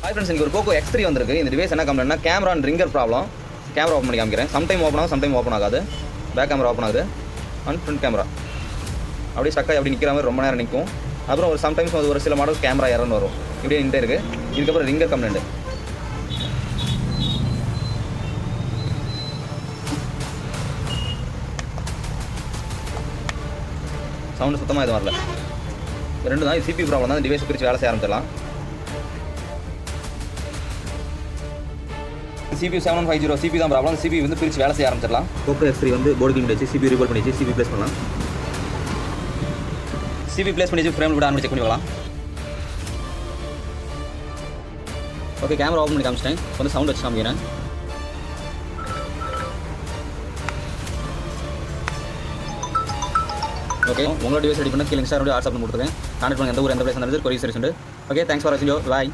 Hi friends, எனக்கு ஒரு Poco X3 வந்திருக்கு. இந்த டிவைஸ் என்ன கம்ப்ளைண்ட்னா camera and ringer problem. Camera open பண்ணி காமிக்கிறேன். சம்டைம் ஓப்பன் ஆகும், சம்டைம் ஓப்பன் ஆகாது. பேக் கேமரா ஓப்பன் ஆகுது அண்ட் ஃப்ரண்ட் கேமரா அப்படியே ஸ்டக்காக அப்படி நிற்கிற மாதிரி ரொம்ப நேரம் நிற்கும். அப்புறம் ஒரு சம்டைம்ஸ் ஒரு சில மாடல் கேமரா எரர்னு வரும். இப்படியே நின்றுட்டே இருக்குது. இதுக்கப்புறம் ரிங்கர் கம்ப்ளைண்ட். சவுண்டு சுத்தமாக எதுவும் வரல. ரெண்டு தான் சிபி ப்ராப்ளம் தான். டிவைஸ் பிரித்து வேலை செய்ய ஆரம்பிச்சிடலாம். CPU 7150 CPU தான் ப்ராப்ளம். CPU வந்து பிரித்து வேலை செய்ய ஆரம்பிச்சிடலாம். போக்கோ X3 வந்து போர்டு கிளீன் வச்சு CPU ரீபோல் பண்ணிச்சு. CPU ப்ளேஸ் பண்ணலாம். CPU ப்ளேஸ் பண்ணிச்சு. ஃப்ரேம் விட ஆரம்பிச்சு செக் பண்ணி வரலாம். ஓகே, கேமரா ஓப்பன் பண்ணி காமிச்சிட்டேன். வந்து சவுண்ட் வச்சு காமிக்கிறேன். ஓகே, உங்களோட டிவைஸ் ரெடி பண்ண கீழே Instagram வாட்ஸ்அப் கொடுத்துருக்கேன். கான்டெக்ட் பண்ணுங்க. எந்த ஊர் எந்த பிளேஸ் இருந்தாலும் கொரியர் சர்வீஸ் உண்டு. ஓகே, தேங்க்ஸ் ஃபார் வாட்சிங். பாய்.